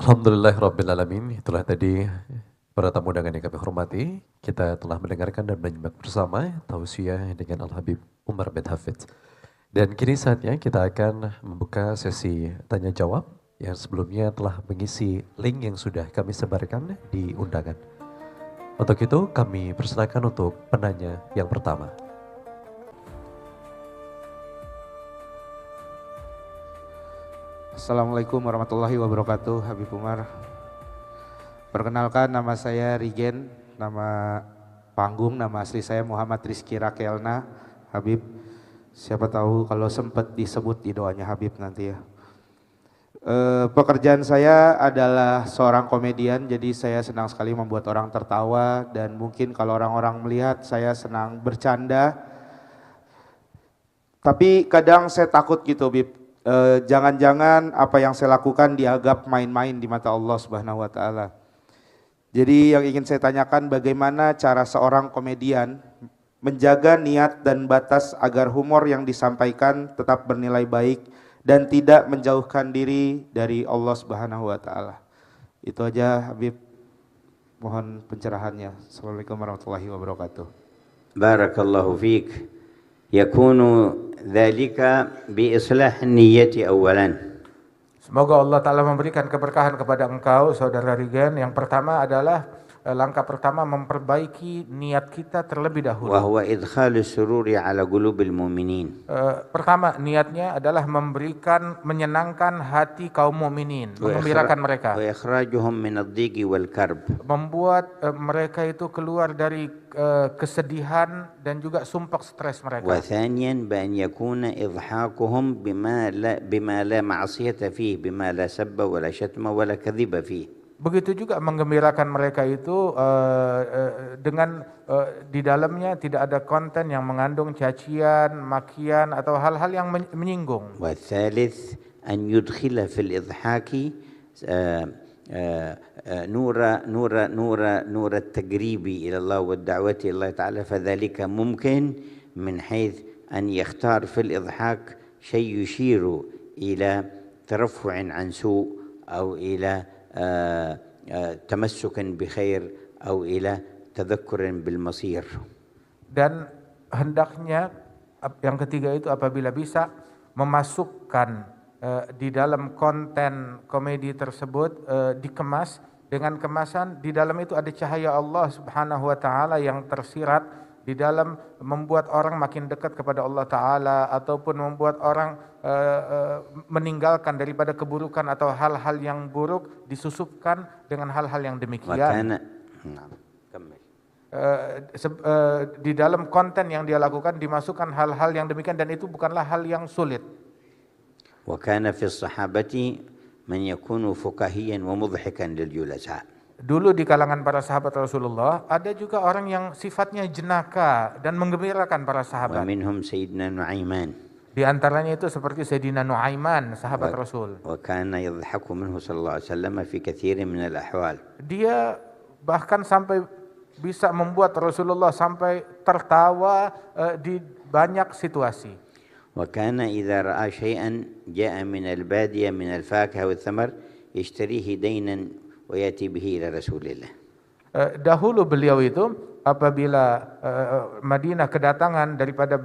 Alhamdulillahirrabbilalamin. Itulah tadi para tamu undangan yang kami hormati. Kita telah mendengarkan dan menyimak bersama tausiah dengan Al-Habib Umar bin Hafidz. Dan kini saatnya kita akan membuka sesi tanya jawab yang sebelumnya telah mengisi link yang sudah kami sebarkan di undangan. Untuk itu kami persilakan untuk penanya yang pertama. Assalamualaikum warahmatullahi wabarakatuh, Habib Umar. Perkenalkan, nama saya Rigen, nama panggung, nama asli saya Muhammad Rizky Rakelna. Habib, siapa tahu kalau sempat disebut di doanya Habib nanti ya. Pekerjaan saya adalah seorang komedian, jadi saya senang sekali membuat orang tertawa dan mungkin kalau orang-orang melihat saya senang bercanda. Tapi kadang saya takut gitu, Bib. Jangan-jangan apa yang saya lakukan dianggap main-main di mata Allah Subhanahu wa taala. Jadi yang ingin saya tanyakan, bagaimana cara seorang komedian menjaga niat dan batas agar humor yang disampaikan tetap bernilai baik dan tidak menjauhkan diri dari Allah Subhanahu wa taala. Itu aja Habib, mohon pencerahannya. Assalamualaikum warahmatullahi wabarakatuh. Barakallahu fiik. يكون ذلك بإصلاح النية أولا. Semoga Allah Ta'ala memberikan keberkahan kepada engkau, Saudara Rigen. Yang pertama adalah langkah pertama memperbaiki niat kita terlebih dahulu. وهو إدخال السرور على قلوب المؤمنين. Pertama, niatnya adalah menyenangkan hati kaum mukminin, menggembirakan mereka. وإخراجهم من الضيق والكرب. Membuat mereka itu keluar dari kesedihan dan juga sumpek stres mereka. وثانيا بأن يكون إضحاكهم بما لا معصية فيه، بما لا سب ولا شتم ولا كذب فيه. Begitu juga menggembirakan mereka itu dengan di dalamnya tidak ada konten yang mengandung cacian, makian atau hal-hal yang menyinggung. والثالث أن يدخل في الإضحاك نور التقريب إلى الله والدعوة إلى الله تعالى، فذلك ممكن من حيث أن يختار في الإضحاك شيء يشير إلى ترفع عن سوء أو إلى تمسك بخير أو إلى تذكر بالمصير. Dan hendaknya yang ketiga itu apabila bisa memasukkan di dalam konten komedi tersebut dikemas dengan kemasan di dalam itu ada cahaya Allah Subhanahu wa taala yang tersirat di dalam membuat orang makin dekat kepada Allah Ta'ala ataupun membuat orang meninggalkan daripada keburukan atau hal-hal yang buruk disusupkan dengan hal-hal yang demikian. Di dalam konten yang dia lakukan dimasukkan hal-hal yang demikian dan itu bukanlah hal yang sulit. وكان في الصحابة من يكون فكاهيا ومضحكا للجلساء. Dulu di kalangan para sahabat Rasulullah ada juga orang yang sifatnya jenaka dan menggembirakan para sahabat. ومنهم سيدنا نعيمان. Di antaranya itu seperti Sayyidina Nuaiman, sahabat Rasul. وكان يضحك منه صلى الله عليه وسلم في كثير من الأحوال. Dia bahkan sampai bisa membuat Rasulullah sampai tertawa di banyak situasi. وكان إذا رأى شيئا جاء من البادية من الفاكهة والثمر يشتريه دينا ويأتي به إلى رسول الله. Dahulu beliau itu apabila Madinah kedatangan daripada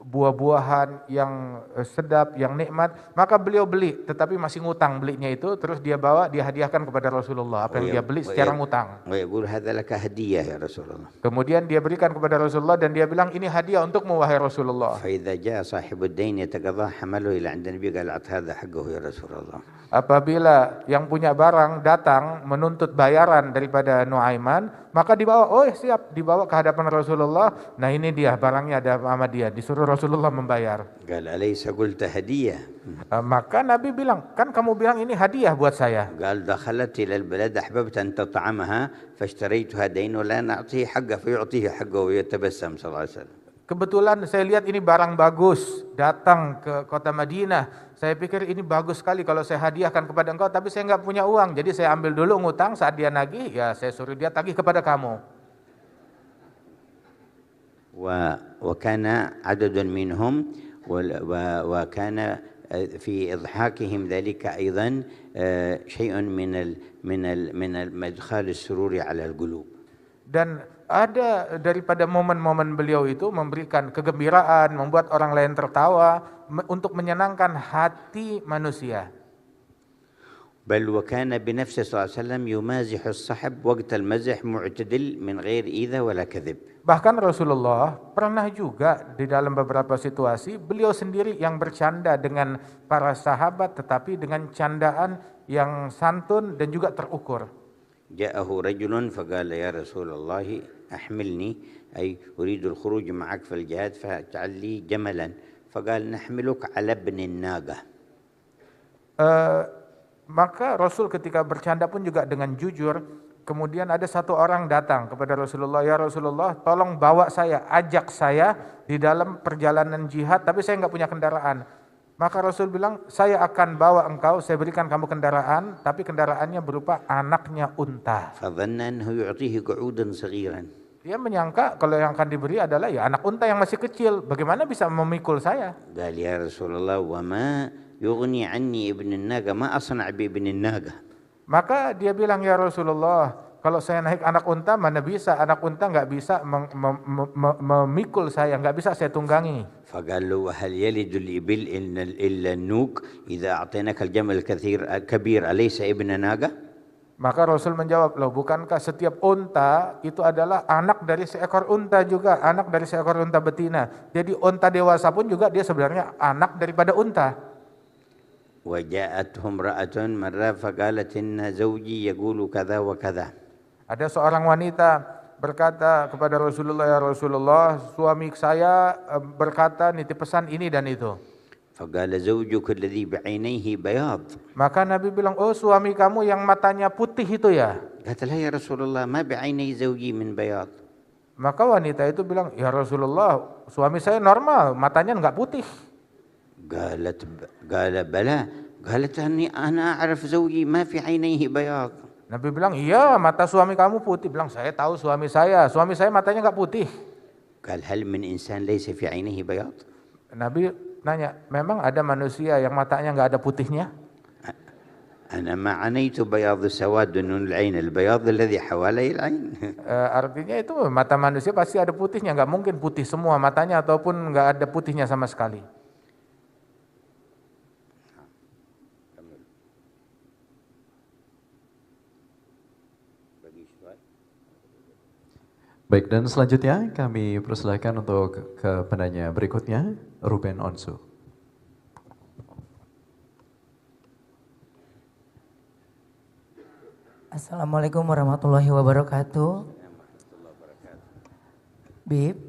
buah-buahan yang sedap, yang nikmat, maka beliau beli, tetapi masih ngutang belinya itu, terus dia bawa, dia hadiahkan kepada Rasulullah, apa yang dia beli secara ngutang. Kemudian dia berikan kepada Rasulullah dan dia bilang, ini hadiah untukmu wahai Rasulullah. Apabila yang punya barang datang menuntut bayaran daripada Nuaiman, maka dibawa, oh siap, dibawa ke hadapan Rasulullah. Nah ini dia barangnya, ada sama dia, disuruh Rasulullah membayar. Maka Nabi bilang, kan kamu bilang ini hadiah buat saya. Kebetulan saya lihat ini barang bagus, datang ke kota Madinah. Saya pikir ini bagus sekali kalau saya hadiahkan kepada engkau, tapi saya nggak punya uang. Jadi saya ambil dulu ngutang, saat dia nagih, ya saya suruh dia tagih kepada kamu. وكان عدد منهم وكان في إضحاكهم ذلك أيضا شيء من المدخال السرور على القلوب. Dan ada daripada momen-momen beliau itu memberikan kegembiraan, membuat orang lain tertawa, untuk menyenangkan hati manusia. بل وكان بنفسه صلى الله عليه وسلم يمازح الصحب وقت المزح معتدل من غير إيذاء ولا كذب. Bahkan Rasulullah pernah juga di dalam beberapa situasi beliau sendiri yang bercanda dengan para sahabat, tetapi dengan candaan yang santun dan juga terukur. جاءه رجل فقال يا رسول الله أحملني أي أريد الخروج معك في الجهاد فاجعل لي جملا فقال نحملك على ابن الناقة. Maka Rasul ketika bercanda pun juga dengan jujur. Kemudian ada satu orang datang kepada Rasulullah, ya Rasulullah tolong bawa saya, ajak saya di dalam perjalanan jihad, tapi saya nggak punya kendaraan. Maka Rasul bilang, saya akan bawa engkau, saya berikan kamu kendaraan, tapi kendaraannya berupa anaknya unta. فظن أنه يعطيه قعودا صغيرا. Dia menyangka kalau yang akan diberi adalah ya anak unta yang masih kecil, bagaimana bisa memikul saya? قال يا رسول الله وما يغني عني ابن الناقة ما أصنع بابن الناقة. Maka dia bilang, ya Rasulullah, kalau saya naik anak unta mana bisa, anak unta nggak bisa memikul saya, nggak bisa saya tunggangi. فقال له وهل يلد الإبل إلا النوق إذا أعطيناك الجمل الكبير أليس ابن ناقة؟ Maka Rasul menjawab, loh bukankah setiap unta itu adalah anak dari seekor unta juga, anak dari seekor unta betina. Jadi unta dewasa pun juga dia sebenarnya anak daripada unta. وجاءتهم امرأة مرة فقالت إن زوجي يقول كذا وكذا. Ada seorang wanita berkata kepada Rasulullah, ya Rasulullah, suami saya berkata nitip pesan ini dan itu. فقال زوجك الذي بعينيه بياض. Maka Nabi bilang, oh suami kamu yang matanya putih itu ya? قالت لا يا رسول الله ما بعيني زوجي من بياض. Maka wanita itu bilang, ya Rasulullah, suami saya normal, matanya enggak putih. قال بلى قالت أنا أعرف زوجي ما في عينيه بياض. Nabi bilang, iya mata suami kamu putih. Bilang, saya tahu suami saya matanya enggak putih. قال هل من إنسان ليس في عينيه بياض؟ Nabi nanya, memang ada manusia yang matanya enggak ada putihnya? أنا ما عنيت بياض سواد من العين البياض الذي حوالي العين. Artinya itu mata manusia pasti ada putihnya, enggak mungkin putih semua matanya ataupun enggak ada putihnya sama sekali. Baik, dan selanjutnya kami persilahkan untuk ke penanya berikutnya, Ruben Onsu. Assalamualaikum warahmatullahi wabarakatuh. Bib,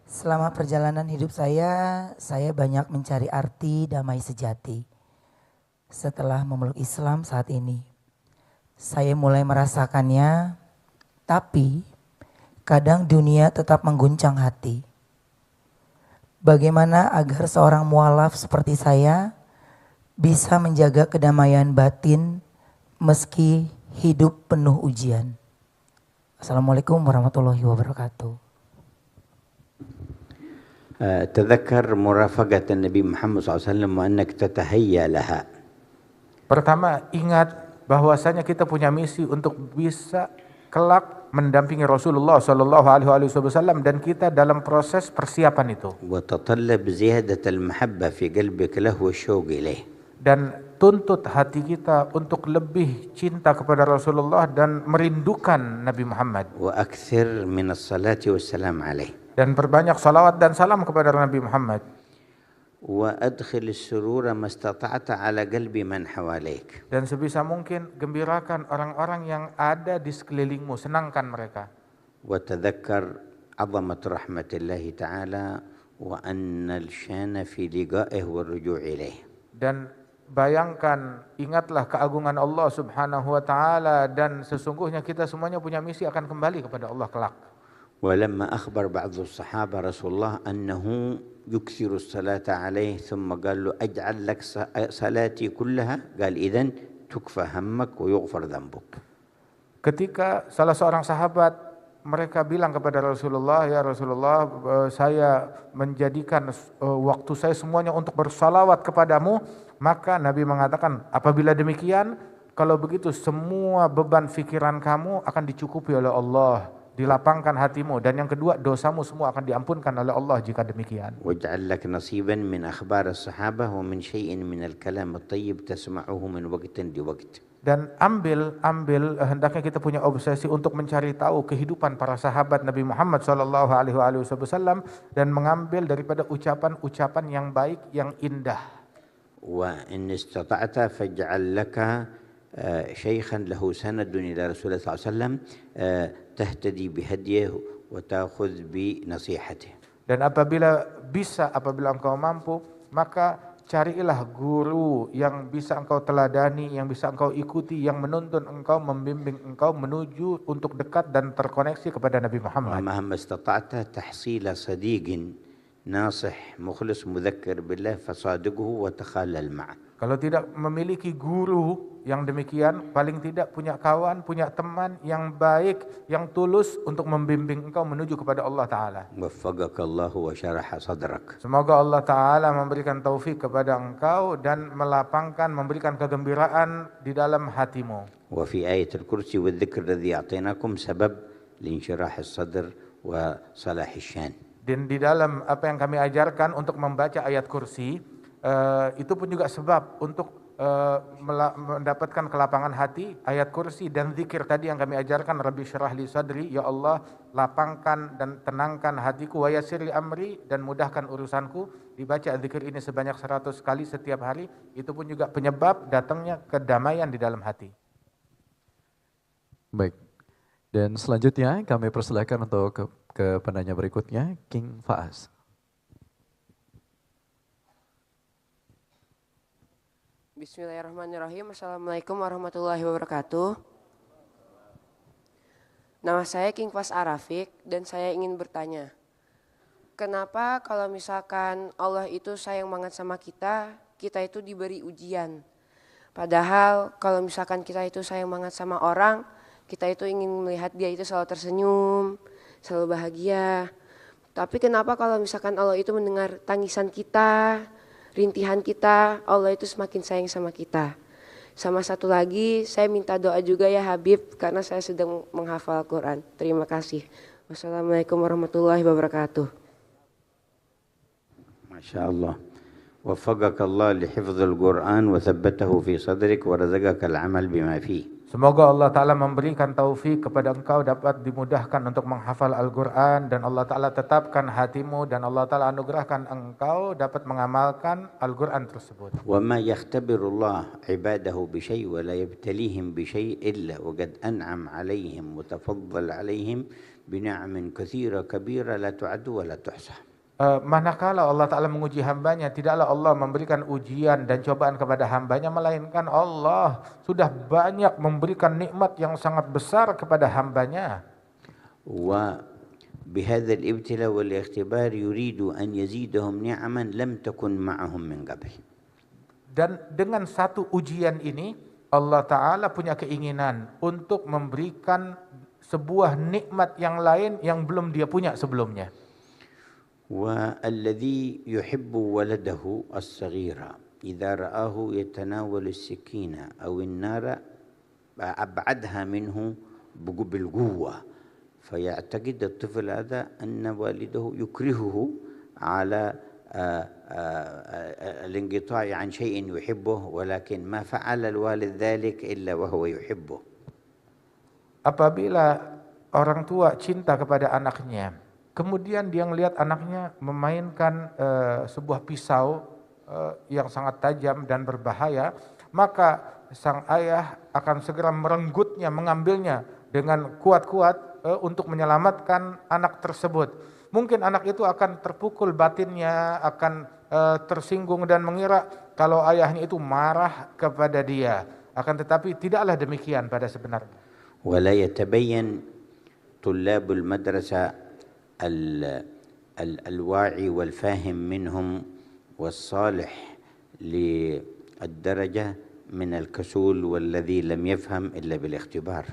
selama perjalanan hidup saya banyak mencari arti damai sejati. Setelah memeluk Islam saat ini, saya mulai merasakannya, tapi kadang dunia tetap mengguncang hati. Bagaimana agar seorang mualaf seperti saya bisa menjaga kedamaian batin meski hidup penuh ujian? Assalamualaikum warahmatullahi wabarakatuh. تذكر مرافقة النبي محمد صلى الله عليه وسلم وأنك تتهيأ لها. Pertama, ingat bahwasanya kita punya misi untuk bisa kelak mendampingi Rasulullah Shallallahu Alaihi Wasallam dan kita dalam proses persiapan itu. وتطلب زيادة المحبة في قلبك له والشوق إليه. Dan tuntut hati kita untuk lebih cinta kepada Rasulullah dan merindukan Nabi Muhammad. وأكثر من الصلاة والسلام عليه. Dan perbanyak salawat dan salam kepada Nabi Muhammad. وأدخل السرور ما استطعت على قلب من حواليك. Dan sebisa mungkin gembirakan orang-orang yang ada di sekelilingmu, senangkan mereka. وتذكر عظمة رحمة الله تعالى وأن الشان في لقائه والرجوع إليه. Dan bayangkan, ingatlah keagungan Allah Subhanahu wa taala dan sesungguhnya kita semuanya punya misi akan kembali kepada Allah kelak. ولما أخبر بعض الصحابة رسول الله أنه يكثر الصلاة عليه ثم قال له أجعل لك صلاتي كلها قال إذن تكفى همك ويغفر ذنبك. Ketika salah seorang sahabat mereka bilang kepada Rasulullah, ya Rasulullah, saya menjadikan waktu saya semuanya untuk bersalawat kepadamu. Maka Nabi mengatakan, apabila demikian, kalau begitu semua beban fikiran kamu akan dicukupi oleh Allah, dilapangkan hatimu. Dan yang kedua, dosamu semua akan diampunkan oleh Allah jika demikian. واجعل لك نصيبا من أخبار الصحابة ومن شيء من الكلام الطيب تسمعه من وقت لوقت. Dan ambil hendaknya kita punya obsesi untuk mencari tahu kehidupan para sahabat Nabi Muhammad SAW dan mengambil daripada ucapan-ucapan yang baik, yang indah. وإن استطعت فاجعل لك شيخا له سند إلى رسول الله صلى الله عليه وسلم تهتدي بهديه وتأخذ بنصيحته. Dan apabila engkau mampu, maka carilah guru yang bisa engkau teladani, yang bisa engkau ikuti, yang menuntun engkau, membimbing engkau menuju untuk dekat dan terkoneksi kepada Nabi Muhammad. ومهما استطعت تحصيل صديق ناصح مخلص مذكر بالله فصادقه وتخلل معه. Kalau tidak memiliki guru yang demikian, paling tidak punya kawan, punya teman yang baik, yang tulus untuk membimbing engkau menuju kepada Allah Ta'ala. وفقك الله وشرح صدرك. Semoga Allah Ta'ala memberikan taufik kepada engkau dan melapangkan, memberikan kegembiraan di dalam hatimu. وفي آية الكرسي والذكر الذي أعطيناكم سبب لانشراح الصدر وصلاح الشان. Dan di dalam apa yang kami ajarkan untuk membaca ayat kursi, itu pun juga sebab untuk mendapatkan kelapangan hati. Ayat kursi dan zikir tadi yang kami ajarkan, Rabbi syrah li sadri, ya Allah lapangkan dan tenangkan hatiku, wa yassir li amri, dan mudahkan urusanku. Dibaca zikir ini sebanyak 100 kali setiap hari, itu pun juga penyebab datangnya kedamaian di dalam hati. Baik. Dan selanjutnya kami persilakan untuk ke penanya berikutnya, King Faas. Bismillahirrahmanirrahim. Assalamualaikum warahmatullahi wabarakatuh. Nama saya King Fas Arafik dan saya ingin bertanya, kenapa kalau misalkan Allah itu sayang banget sama kita, kita itu diberi ujian? Padahal kalau misalkan kita itu sayang banget sama orang, kita itu ingin melihat dia itu selalu tersenyum, selalu bahagia. Tapi kenapa kalau misalkan Allah itu mendengar tangisan kita, rintihan kita, Allah itu semakin sayang sama kita. Sama satu lagi, saya minta doa juga ya Habib, karena saya sedang menghafal Al-Quran. Terima kasih. Wassalamualaikum warahmatullahi wabarakatuh. Masya Allah. وفقك الله لحفظ القرآن وثبته في صدرك ورزقك العمل بما فيه. Semoga Allah Ta'ala memberikan taufik kepada engkau dapat dimudahkan untuk menghafal Al-Quran, dan Allah Ta'ala tetapkan hatimu, dan Allah Ta'ala anugerahkan engkau dapat mengamalkan Al-Quran tersebut. وما يختبر الله عباده بشيء ولا يبتليهم بشيء إلا وقد أنعم عليهم وتفضل عليهم بنعم كثيرة كبيرة لا تعد ولا تحصى. Manakala Allah Ta'ala menguji hambanya, tidaklah Allah memberikan ujian dan cobaan kepada hambanya, melainkan Allah sudah banyak memberikan nikmat yang sangat besar kepada hambanya. وبهذا الابتلاء والاختبار يريد أن يزيدهم نعما لم تكن معهم من قبل. Dan dengan satu ujian ini, Allah Ta'ala punya keinginan untuk memberikan sebuah nikmat yang lain yang belum dia punya sebelumnya. والذي يحب ولده الصغير إذا رآه يتناول السكينة أو النار أبعدها منه بالقوة، فيعتقد الطفل هذا أن والده يكرهه على الانقطاع عن شيء يحبه، ولكن ما فعل الوالد ذلك إلا وهو يحبه. Apabila orang tua cinta kepada anaknya, kemudian dia melihat anaknya memainkan sebuah pisau yang sangat tajam dan berbahaya, maka sang ayah akan segera merenggutnya, mengambilnya dengan kuat-kuat untuk menyelamatkan anak tersebut. Mungkin anak itu akan terpukul batinnya, akan tersinggung dan mengira kalau ayahnya itu marah kepada dia. Akan tetapi tidaklah demikian pada sebenarnya. ولا يتبين طلاب المدرسة الواعي والفاهم منهم والصالح للدرجة من الكسول والذي لم يفهم إلا بالاختبار.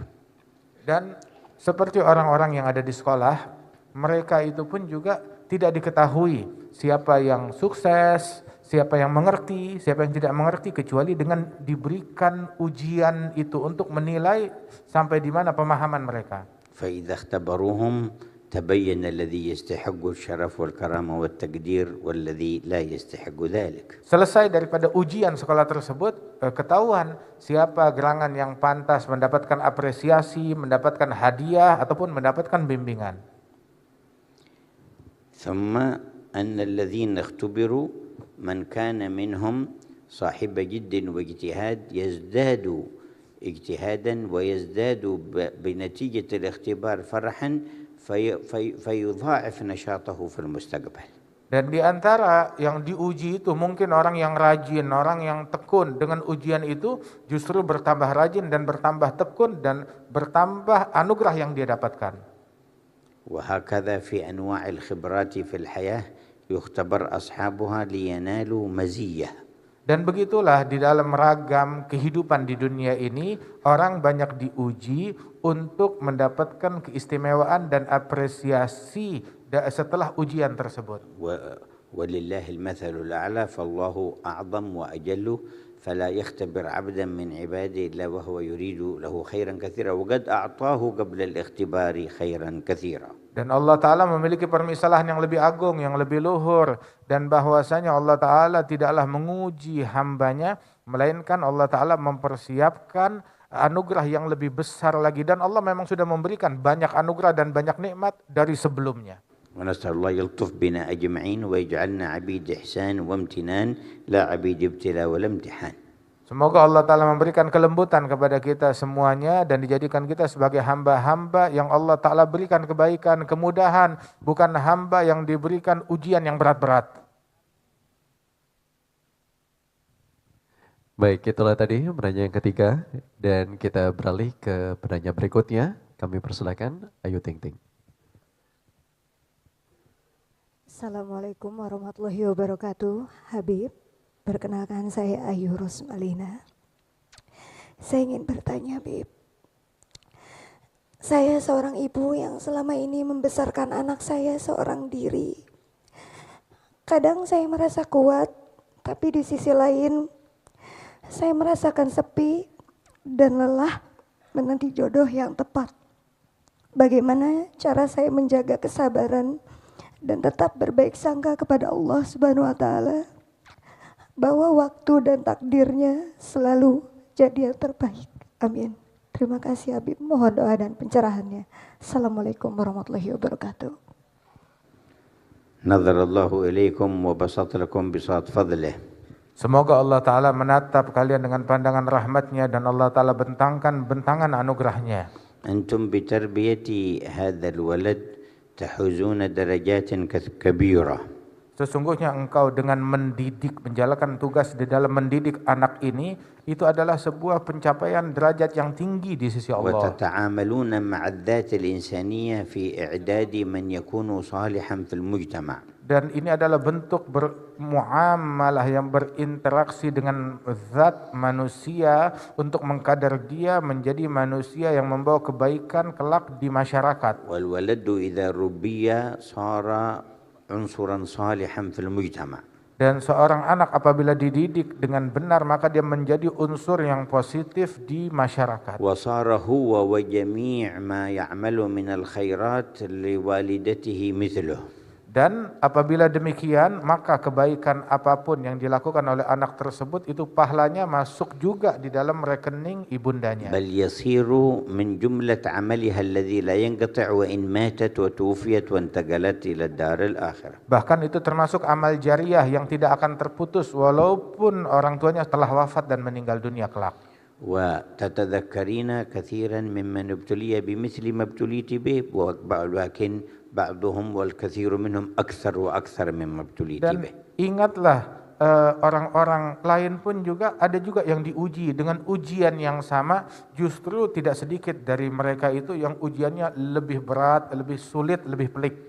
Dan seperti orang-orang yang ada di sekolah, mereka itu pun juga tidak diketahui siapa yang sukses, siapa yang mengerti, siapa yang tidak mengerti, kecuali dengan diberikan ujian itu untuk menilai sampai di mana pemahaman mereka. فإذا اختبروهم تبين الذي يستحق الشرف والكرامة والتقدير والذي لا يستحق ذلك. Selesai daripada ujian sekolah tersebut, ketahuan siapa gerangan yang pantas mendapatkan apresiasi, mendapatkan hadiah ataupun mendapatkan bimbingan. ثم أن الذين اختبروا من كان منهم صاحب جد واجتهاد يزداد اجتهادا ويزداد بنتيجة الاختبار فرحا فيضاعف نشاطه في المستقبل. Dan di antara yang diuji itu mungkin orang yang rajin, orang yang tekun dengan ujian itu justru bertambah rajin dan bertambah tekun dan bertambah anugerah yang dia dapatkan. وهكذا في أنواع الخبرات في الحياة يختبر أصحابها لينالوا مزية. Dan begitulah di dalam ragam kehidupan di dunia ini, orang banyak diuji untuk mendapatkan keistimewaan dan apresiasi setelah ujian tersebut. ولله المثل الأعلى فالله أعظم وأجل فلا يختبر عبدا من عباده إلا وهو يريد له خيرا كثيرا وقد أعطاه قبل الاختبار خيرا كثيرا. Dan Allah Ta'ala memiliki permisalan yang lebih agung, yang lebih luhur. Dan bahwasanya Allah Ta'ala tidaklah menguji hambanya, melainkan Allah Ta'ala mempersiapkan anugerah yang lebih besar lagi. Dan Allah memang sudah memberikan banyak anugerah dan banyak nikmat dari sebelumnya. ونسأل الله يلطف بنا أجمعين ويجعلنا عبيد إحسان وامتنان لا عبيد ابتلاء ولا امتحان. Semoga Allah Ta'ala memberikan kelembutan kepada kita semuanya dan dijadikan kita sebagai hamba-hamba yang Allah Ta'ala berikan kebaikan, kemudahan, bukan hamba yang diberikan ujian yang berat-berat. Baik, itulah tadi penanya yang ketiga dan kita beralih ke penanya berikutnya. Kami persilakan Ayu Ting Ting. Assalamualaikum warahmatullahi wabarakatuh. Habib, perkenalkan saya Ayu Rosmalina. Saya ingin bertanya, Habib. Saya seorang ibu yang selama ini membesarkan anak saya seorang diri. Kadang saya merasa kuat, tapi di sisi lain saya merasakan sepi dan lelah menanti jodoh yang tepat. Bagaimana cara saya menjaga kesabaran dan tetap berbaik sangka kepada Allah Subhanahu wa Ta'ala bahwa waktu dan takdirnya selalu jadi yang terbaik. Amin. Terima kasih Habib, mohon doa dan pencerahannya. Assalamualaikum warahmatullahi wabarakatuh. نظر الله إليكم وبسط لكم بساط فضله. Semoga Allah Ta'ala menatap kalian dengan pandangan rahmatnya dan Allah Ta'ala bentangkan bentangan anugerahnya. أنتم بتربية هذا الولد تحوزون درجات كبيرة. Sesungguhnya engkau dengan mendidik, menjalankan tugas di dalam mendidik anak ini, itu adalah sebuah pencapaian derajat yang tinggi di sisi Allah. وتتعاملون مع الذات الإنسانية في إعداد من يكون صالحا في المجتمع. Dan ini adalah bentuk bermuamalah yang berinteraksi dengan zat manusia untuk mengkadar dia menjadi manusia yang membawa kebaikan kelak di masyarakat. والولد إذا ربي صار عنصرا صالحا في المجتمع. Dan seorang anak apabila dididik dengan benar maka dia menjadi unsur yang positif di masyarakat. وصار هو وجميع ما يعمل من الخيرات لوالدته مثله. Dan apabila demikian maka kebaikan apapun yang dilakukan oleh anak tersebut itu pahalanya masuk juga di dalam rekening ibundanya. بل يصير من جملة عملها الذي لا ينقطع وإن ماتت وتوفيت وانتقلت إلى الدار الآخرة. Bahkan itu termasuk amal jariah yang tidak akan terputus walaupun orang tuanya telah wafat dan meninggal dunia kelak. وتتذكرين كثيرا ممن ابتلي بمثل ما ابتليت به ولكن بعضهم والكثير منهم أكثر وأكثر مما ابتليت Dan به. ingatlah orang-orang lain pun juga ada juga yang diuji dengan ujian yang sama, justru tidak sedikit dari mereka itu yang ujiannya lebih berat, lebih sulit, lebih pelik.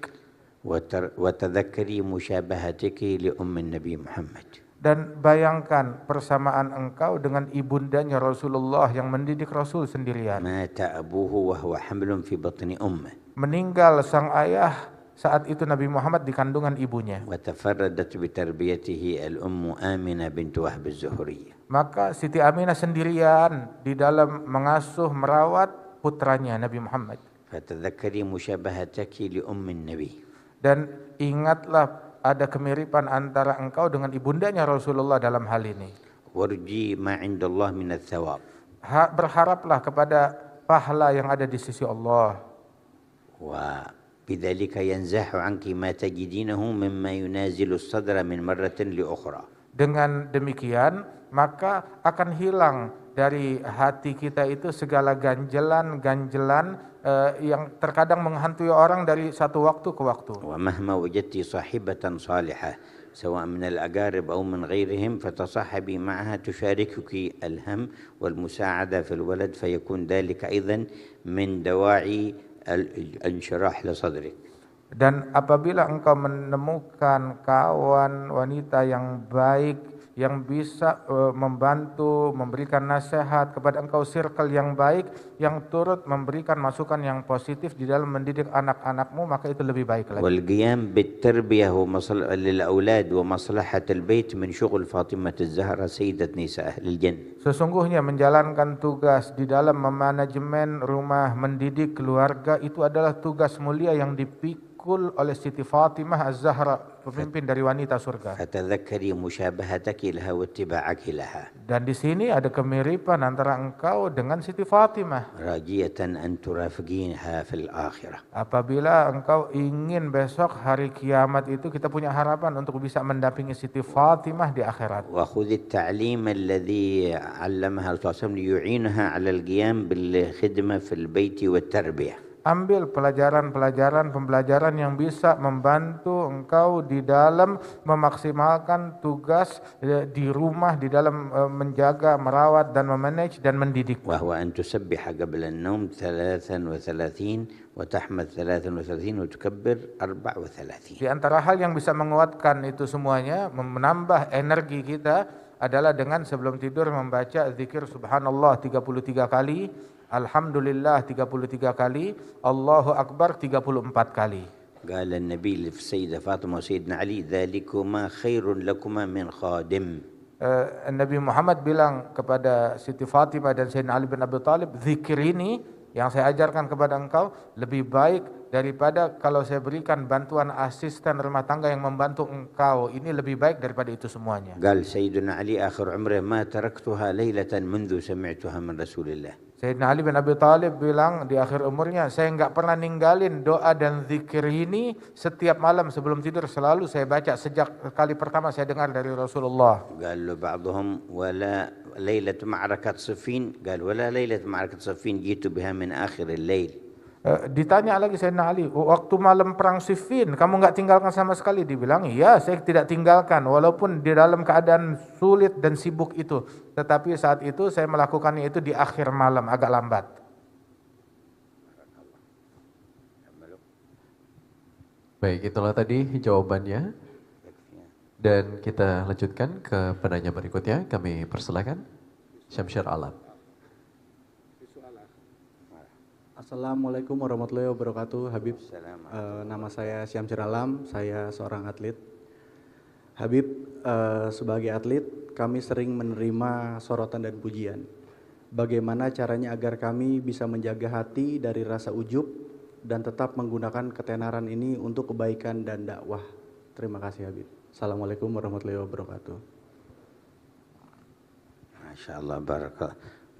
وتذكري مشابهتك لأم النبي محمد. Dan bayangkan persamaan engkau dengan ibundanya Rasulullah yang mendidik Rasul sendirian. مات أبوه وهو حمل في بطن أمه Meninggal sang ayah saat itu Nabi Muhammad di kandungan ibunya. وتفردت بتربيته الأم آمنة بنت وهب الزهرية. Maka Siti Aminah sendirian di dalam mengasuh merawat putranya Nabi Muhammad. فتذكري مشابهتك لأم النبي. Dan ingatlah ada kemiripan antara engkau dengan ibundanya Rasulullah dalam hal ini. وارجي ما عند الله من الثواب. Berharaplah kepada pahala yang ada di sisi Allah. وبذلك ينزاح عنك ما تجدينه مما ينازل الصدر من مرة لأخرى. Dengan demikian maka akan hilang dari hati kita itu segala ganjelan yang terkadang menghantui orang dari satu waktu ke waktu. ومهما وجدت صاحبة صالحة سواء من الأقارب أو من غيرهم فتصاحبي معها تشاركك الهم والمساعدة في الولد فيكون ذلك أيضا من دواعي الانشراح لصدرك. Dan apabila engkau menemukan kawan wanita yang baik yang bisa membantu, memberikan nasihat kepada engkau, circle yang baik yang turut memberikan masukan yang positif di dalam mendidik anak-anakmu, maka itu lebih baik lagi. والقيام بالتربية للأولاد ومصلحة البيت من شغل فاطمة الزهرا سيدة نساء أهل الجنة. Sesungguhnya menjalankan tugas di dalam memanajemen rumah, mendidik keluarga itu adalah tugas mulia yang dipikul oleh Siti Fatimah Az-Zahra, pemimpin dari wanita surga. فتذكري مشابهتك لها واتباعك لها. Dan di sini ada kemiripan antara engkau dengan Siti Fatimah. راجية أن ترافقينها في الآخرة. Apabila engkau ingin besok hari kiamat itu kita punya harapan untuk bisa mendampingi Siti Fatimah di akhirat. وخذ التعليم الذي علمها الرسول صلى الله عليه وسلم ليعينها على القيام بالخدمة في البيت والتربية. Ambil pembelajaran yang bisa membantu engkau di dalam memaksimalkan tugas di rumah, di dalam menjaga, merawat dan memanage dan mendidik. وهو أن تسبح قبل النوم 33 وتحمد 33 وتكبر 34. Di antara hal yang bisa menguatkan itu semuanya, menambah energi kita adalah dengan sebelum tidur membaca zikir subhanallah 33 kali, alhamdulillah 33 kali, Allahu Akbar 34 kali. قال النبي للسيدة فاطمة وسيدنا علي ذلكما خير لكما من خادم. Nabi Muhammad bilang kepada Siti Fatimah dan Sayyidina Ali bin Abi Thalib, zikir ini yang saya ajarkan kepada engkau lebih baik daripada kalau saya berikan bantuan asisten rumah tangga yang membantu engkau. Ini lebih baik daripada itu semuanya. قال سيدنا علي آخر عمره ما تركتها ليلة منذ سمعتها من رسول الله. Sayyidina Ali bin Abi Thalib bilang di akhir umurnya, saya enggak pernah ninggalin doa dan zikir ini setiap malam sebelum tidur, selalu saya baca sejak kali pertama saya dengar dari Rasulullah. قال له بعضهم ولا ليلة معركة صفين قال ولا ليلة معركة صفين جئت بها من آخر الليل. Ditanya lagi Sayyidina Ali, waktu malam perang Siffin kamu enggak tinggalkan sama sekali? Dibilang, iya saya tidak tinggalkan walaupun di dalam keadaan sulit dan sibuk itu. Tetapi saat itu saya melakukannya itu di akhir malam agak lambat. Baik, itulah tadi jawabannya. Dan kita lanjutkan ke penanya berikutnya. Kami persilakan Syamsyar Alam. Assalamualaikum warahmatullahi wabarakatuh, Habib. Nama saya Syamsyar Alam, saya seorang atlet. Habib, sebagai atlet kami sering menerima sorotan dan pujian. Bagaimana caranya agar kami bisa menjaga hati dari rasa ujub dan tetap menggunakan ketenaran ini untuk kebaikan dan dakwah? Terima kasih Habib. Assalamualaikum warahmatullahi wabarakatuh. Masya Allah,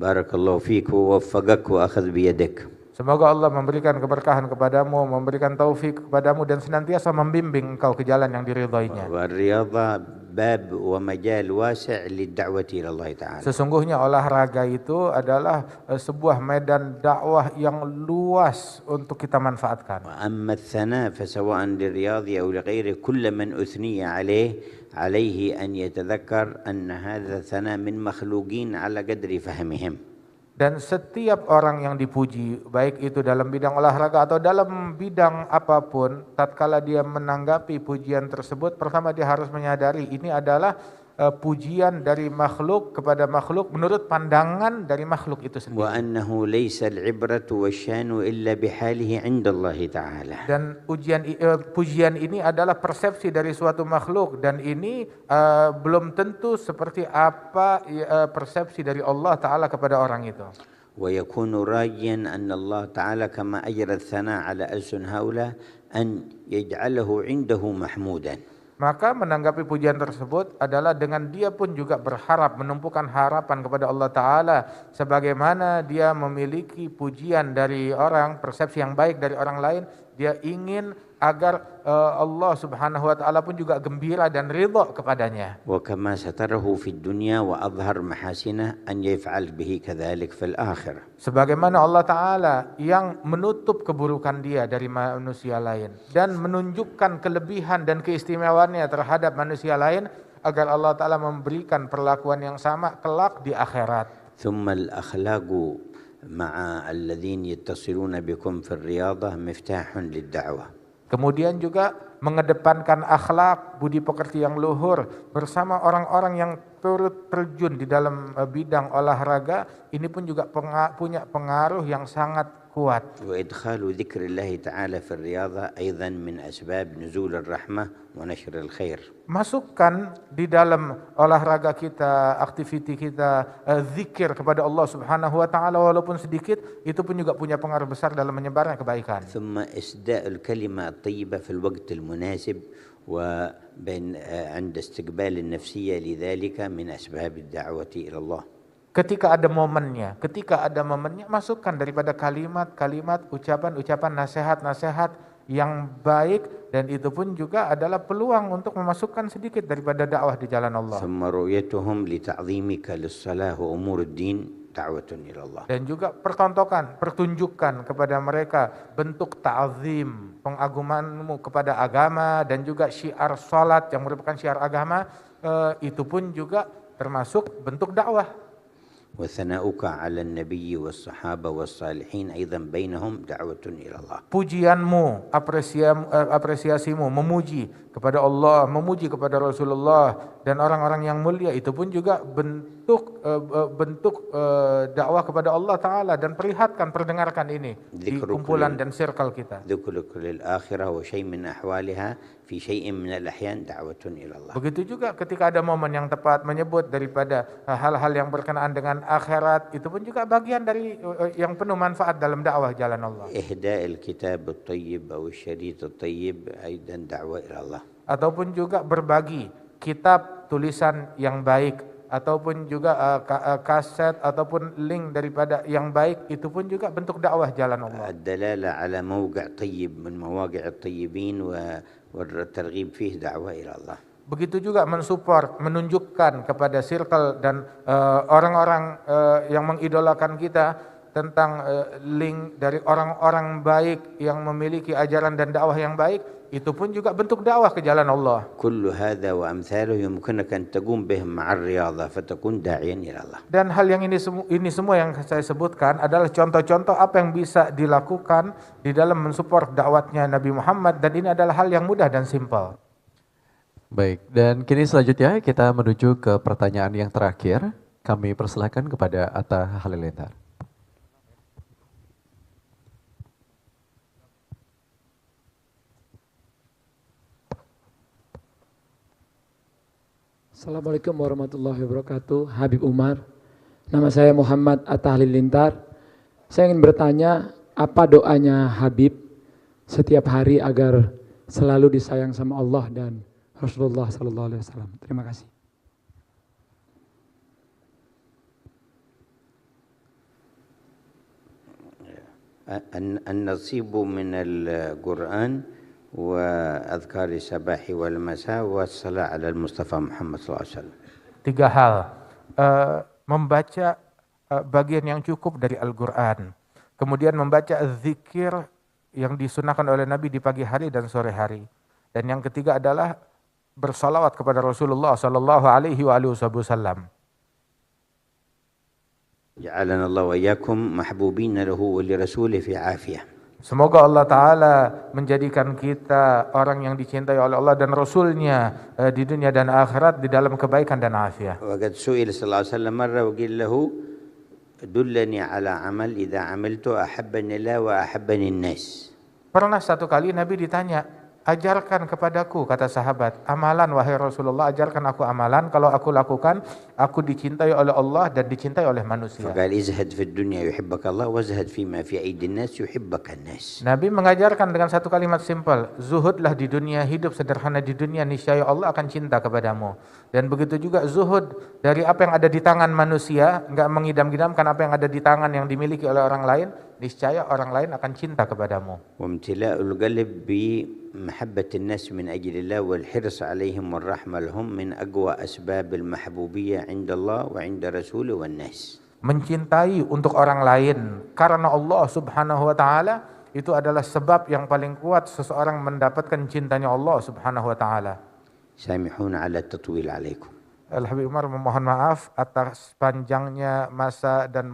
barakallahu fiik wa waffaqak wa akhadh biyadek. Semoga Allah memberikan keberkahan kepadamu, memberikan taufik kepadamu dan senantiasa membimbing engkau ke jalan yang diridhoinya. War-riyadha bab wa majal wasi' lid-da'wati ila Allah Ta'ala. Sesungguhnya olahraga itu adalah sebuah medan dakwah yang luas untuk kita manfaatkan. Wa amma ath-thana fa sawa'an lirriyadhi aw lighairihi kull man uthniya alayhi an yatadhakkar anna hadha thana min makhluqin ala qadri fahmihim. Dan setiap orang yang dipuji, baik itu dalam bidang olahraga atau dalam bidang apapun, tatkala dia menanggapi pujian tersebut, pertama dia harus menyadari ini adalah pujian dari makhluk kepada makhluk menurut pandangan dari makhluk itu sendiri. وأنه ليس العبرة والشان إلا بحاله عند الله تعالى. Dan pujian ini adalah persepsi dari suatu makhluk, dan ini belum tentu seperti apa persepsi dari Allah Ta'ala kepada orang itu. ويكون راجيا أن الله تعالى كما أجرى الثناء على ألسن هؤلاء أن يجعله عنده محمودا. Maka menanggapi pujian tersebut adalah dengan dia pun juga berharap, menumpukan harapan kepada Allah Ta'ala, sebagaimana dia memiliki pujian dari orang, persepsi yang baik dari orang lain, dia ingin agar Allah Subhanahu wa Ta'ala pun juga gembira dan ridha kepadanya. وكما ستره في الدنيا وأظهر محاسنه أن يفعل به كذلك في الآخرة. Sebagaimana Allah Ta'ala yang menutup keburukan dia dari manusia lain dan menunjukkan kelebihan dan keistimewaannya terhadap manusia lain, agar Allah Ta'ala memberikan perlakuan yang sama kelak di akhirat. ثم الأخلاق مع الذين يتصلون بكم في الرياضة مفتاح للدعوة. Kemudian juga mengedepankan akhlak, budi pekerti yang luhur bersama orang-orang yang turut terjun di dalam bidang olahraga, ini pun juga punya pengaruh yang sangat kuat. وإدخال ذكر الله تعالى في الرياضة أيضا من أسباب نزول الرحمة ونشر الخير. Masukkan di dalam olahraga kita, aktiviti kita, zikir kepada Allah Subhanahu wa Ta'ala walaupun sedikit, itu pun juga punya pengaruh besar dalam menyebarnya kebaikan. ثم إسداء الكلمة الطيبة في الوقت المناسب وبين عند استقبال النفسية لذلك من أسباب الدعوة إلى الله. Ketika ada momennya, masukkan daripada kalimat-kalimat, ucapan-ucapan, nasihat-nasihat yang baik, dan itu pun juga adalah peluang untuk memasukkan sedikit daripada dakwah di jalan Allah. ثم رؤيتهم لتعظيمك للصلاة وأمور الدين دعوة إلى الله. Dan juga pertunjukan kepada mereka bentuk ta'zim, pengagumanmu kepada agama, dan juga syiar salat yang merupakan syiar agama, itu pun juga termasuk bentuk dakwah. وثناؤك على النبي والصحابة والصالحين أيضا بينهم دعوة إلى الله. Pujianmu, apresiasimu, memuji kepada Allah, memuji kepada Rasulullah dan orang-orang yang mulia, itu pun juga bentuk dakwah kepada Allah Ta'ala, dan perdengarkan ini di kumpulan dan circle kita. ذكرك للآخرة وشيء من أحوالها في شيء من الأحيان دعوة إلى الله. Begitu juga ketika ada momen yang tepat menyebut daripada hal-hal yang berkenaan dengan akhirat, itu pun juga bagian dari yang penuh manfaat dalam dakwah jalan Allah. إهداء الكتاب الطيب أو الشريط الطيب أيضا دعوة إلى الله. Ataupun juga berbagi kitab tulisan yang baik, ataupun juga kaset ataupun link daripada yang baik, itu pun juga bentuk dakwah jalan Allah. الدلالة على موقع طيب من مواقع الطيبين والترغيب فيه دعوة إلى الله. Begitu juga mensupport, menunjukkan kepada circle dan orang-orang yang mengidolakan kita tentang link dari orang-orang baik yang memiliki ajaran dan dakwah yang baik, itu pun juga bentuk dakwah ke jalan Allah. كل هذا وأمثاله يمكنك أن تقوم به مع الرياضة فتكون داعيا إلى الله. Dan hal yang ini semua yang saya sebutkan adalah contoh-contoh apa yang bisa dilakukan di dalam mensupport dakwatnya Nabi Muhammad, dan ini adalah hal yang mudah dan simpel. Baik, dan kini selanjutnya kita menuju ke pertanyaan yang terakhir. Kami persilahkan kepada Atta Halilintar. Assalamualaikum warahmatullahi wabarakatuh. Habib Umar. Nama saya Muhammad Atta Halilintar. Saya ingin bertanya, apa doanya Habib setiap hari agar selalu disayang sama Allah dan Rasulullah sallallahu alaihi wasallam. Terima kasih. النصيب من القرآن وأذكار الصباح والمساء والصلاة على المصطفى محمد صلى الله عليه وسلم. 3 hal. Membaca bagian yang cukup dari Al-Quran. Kemudian membaca zikir yang disunahkan oleh Nabi di pagi hari dan sore hari. Dan yang ketiga adalah bersalawat kepada Rasulullah sallallahu alaihi wasallam. جعلنا الله وإياكم محبوبين له ولرسوله في عافية. Semoga Allah Ta'ala menjadikan kita orang yang dicintai oleh Allah dan Rasulnya di dunia dan akhirat di dalam kebaikan dan afiat. وقد سئل صلى الله عليه وسلم مرة وقيل له دلني على عمل إذا عملته أحبني الله وأحبني الناس. Pernah satu kali Nabi ditanya, ajarkan kepadaku, kata sahabat, amalan wahai Rasulullah, ajarkan aku amalan, kalau aku lakukan, aku dicintai oleh Allah dan dicintai oleh manusia. فقال ازهد في الدنيا يحبك الله وازهد فيما في أيدي الناس يحبك الناس. Nabi mengajarkan dengan satu kalimat simpel, zuhudlah di dunia, hidup sederhana di dunia, niscaya Allah akan cinta kepadamu. Dan begitu juga zuhud dari apa yang ada di tangan manusia, enggak mengidam-idamkan apa yang ada di tangan yang dimiliki oleh orang lain, niscaya orang lain akan cinta kepadamu. وامتلاء القلب بمحبة الناس من أجل الله والحرص عليهم والرحمة لهم من أقوى أسباب المحبوبية عند الله وعند رسوله والناس. Mencintai untuk orang lain karena Allah Subhanahu wa taala itu adalah sebab yang paling kuat seseorang mendapatkan cintanya Allah Subhanahu wa taala. سامحونا على التطويل عليكم. Al-Habib Umar memohon maaf atas panjangnya masa dan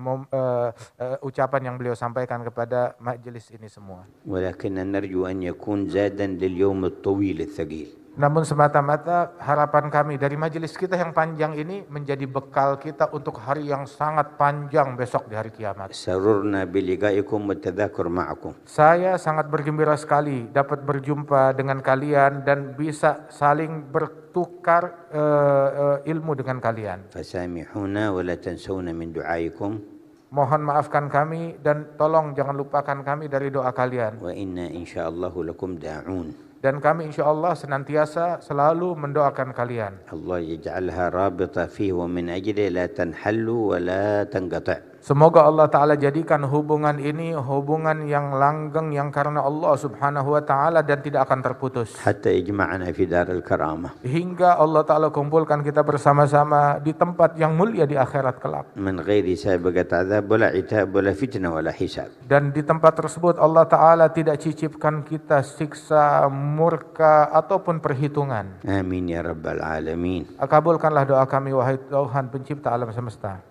ucapan yang beliau sampaikan kepada majelis ini semua. ولكن نرجو أن يكون زادا لليوم الطويل الثقيل. Namun semata-mata harapan kami dari majelis kita yang panjang ini menjadi bekal kita untuk hari yang sangat panjang besok di hari kiamat. سررنا بلقائكم والتذاكر معكم. Saya sangat bergembira sekali dapat berjumpa dengan kalian dan bisa saling bertukar ilmu dengan kalian. فسامحونا ولا تنسونا من دعائكم. Mohon maafkan kami dan tolong jangan lupakan kami dari doa kalian. وإنا إن شاء الله لكم داعون. Dan kami insya Allah senantiasa selalu mendoakan kalian. الله يجعلها رابطة فيه ومن أجله لا تنحل ولا تنقطع. Semoga Allah Ta'ala jadikan hubungan ini hubungan yang langgeng yang karena Allah Subhanahu wa Ta'ala dan tidak akan terputus. حتى يجمعنا في دار الكرامة. Hingga Allah Ta'ala kumpulkan kita bersama-sama di tempat yang mulia di akhirat kelak. من غير سابقة عذاب ولا عتاب ولا فتنة ولا حساب. Dan di tempat tersebut Allah Ta'ala tidak cicipkan kita siksa, murka ataupun perhitungan. آمين يا رب العالمين. Kabulkanlah doa kami wahai Tuhan pencipta alam semesta.